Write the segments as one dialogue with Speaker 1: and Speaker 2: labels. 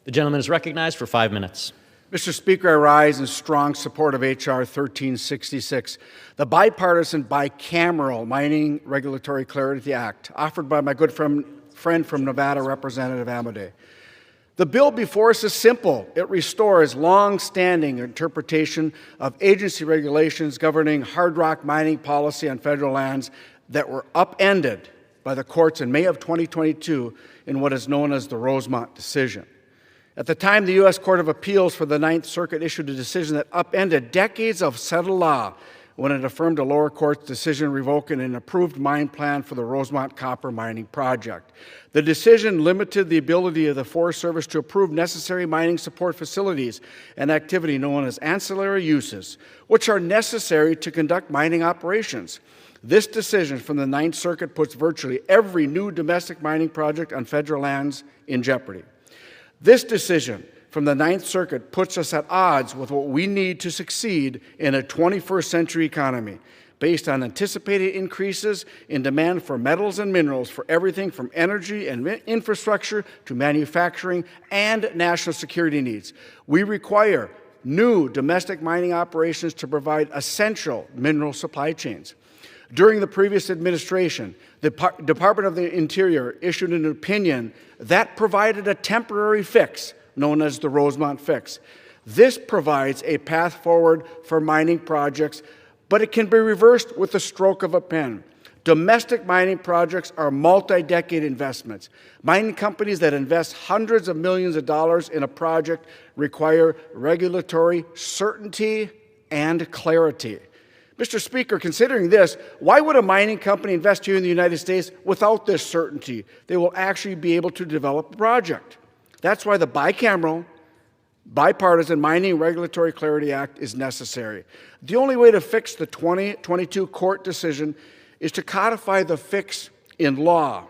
Speaker 1: The gentleman is recognized for 5 minutes.
Speaker 2: Mr. Speaker, I rise in strong support of H.R. 1366, the bipartisan bicameral Mining Regulatory Clarity Act, offered by my good friend from Nevada, Representative Amodei. The bill before us is simple. It restores long-standing interpretation of agency regulations governing hard rock mining policy on federal lands that were upended by the courts in May of 2022 in what is known as the Rosemont decision. At the time, the U.S. Court of Appeals for the Ninth Circuit issued a decision that upended decades of settled law when it affirmed a lower court's decision revoking an approved mine plan for the Rosemont copper mining project. The decision limited the ability of the Forest Service to approve necessary mining support facilities and activity known as ancillary uses, which are necessary to conduct mining operations. This decision from the Ninth Circuit puts virtually every new domestic mining project on federal lands in jeopardy. This decision from the Ninth Circuit puts us at odds with what we need to succeed in a 21st century economy, based on anticipated increases in demand for metals and minerals for everything from energy and infrastructure to manufacturing and national security needs. We require new domestic mining operations to provide essential mineral supply chains. During the previous administration, the Department of the Interior issued an opinion that provided a temporary fix known as the Rosemont fix. This provides a path forward for mining projects, but it can be reversed with the stroke of a pen. Domestic mining projects are multi-decade investments. Mining companies that invest hundreds of millions of dollars in a project require regulatory certainty and clarity. Mr. Speaker, considering this, why would a mining company invest here in the United States without this certainty they will actually be able to develop a project? That's why the bicameral, bipartisan Mining Regulatory Clarity Act is necessary. The only way to fix the 2022 court decision is to codify the fix in law.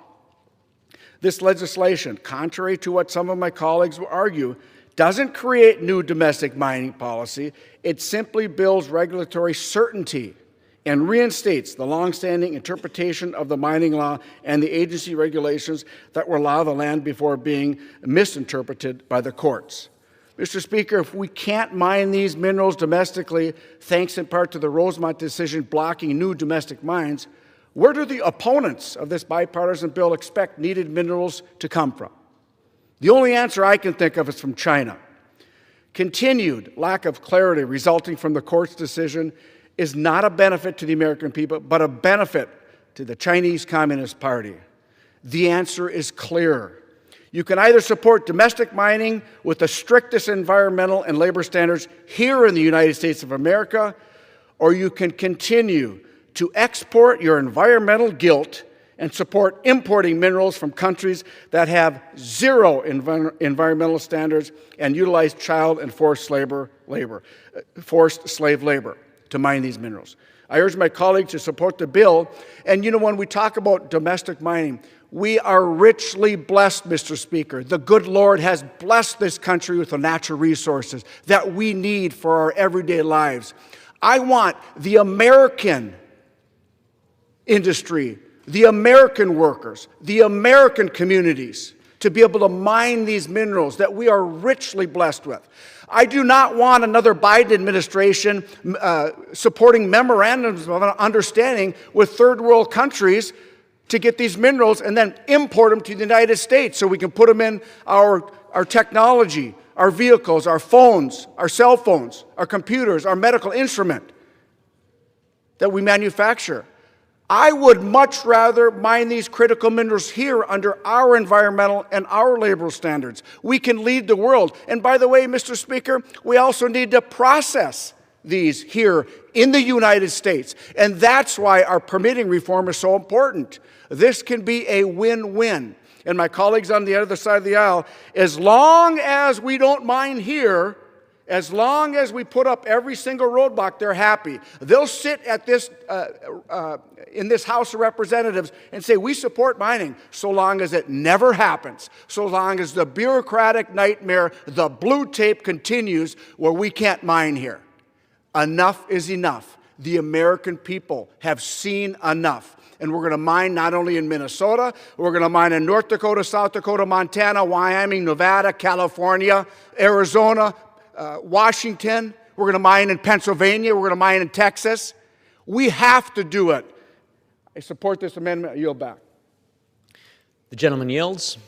Speaker 2: This legislation, contrary to what some of my colleagues will argue, doesn't create new domestic mining policy. It simply builds regulatory certainty and reinstates the longstanding interpretation of the mining law and the agency regulations that were law of the land before being misinterpreted by the courts. Mr. Speaker, if we can't mine these minerals domestically, thanks in part to the Rosemont decision blocking new domestic mines, where do the opponents of this bipartisan bill expect needed minerals to come from? The only answer I can think of is from China. Continued lack of clarity resulting from the court's decision is not a benefit to the American people, but a benefit to the Chinese Communist Party. The answer is clear. You can either support domestic mining with the strictest environmental and labor standards here in the United States of America, or you can continue to export your environmental guilt and support importing minerals from countries that have zero environmental standards and utilize child and forced slave labor to mine these minerals. I urge my colleagues to support the bill. And when we talk about domestic mining, we are richly blessed, Mr. Speaker. The good Lord has blessed this country with the natural resources that we need for our everyday lives. I want the American industry, the American workers, the American communities to be able to mine these minerals that we are richly blessed with. I do not want another Biden administration supporting memorandums of understanding with third world countries to get these minerals and then import them to the United States so we can put them in our technology, our vehicles, our phones, our cell phones, our computers, our medical instrument that we manufacture. I would much rather mine these critical minerals here under our environmental and our labor standards. We can lead the world. And by the way, Mr. Speaker, we also need to process these here in the United States. And that's why our permitting reform is so important. This can be a win-win. And my colleagues on the other side of the aisle, as long as we don't mine here, as long as we put up every single roadblock, they're happy. They'll sit at this in this House of Representatives and say, we support mining, so long as it never happens, so long as the bureaucratic nightmare, the blue tape continues where we can't mine here. Enough is enough. The American people have seen enough. and we're going to mine not only in Minnesota, we're going to mine in North Dakota, South Dakota, Montana, Wyoming, Nevada, California, Arizona, Washington. We're going to mine in Pennsylvania. We're going to mine in Texas. We have to do it. I support this amendment. I yield back.
Speaker 1: The gentleman yields.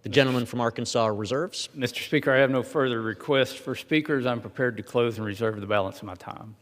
Speaker 1: The gentleman from Arkansas reserves.
Speaker 3: Mr. Speaker, I have no further requests for speakers. I'm prepared to close and reserve the balance of my time.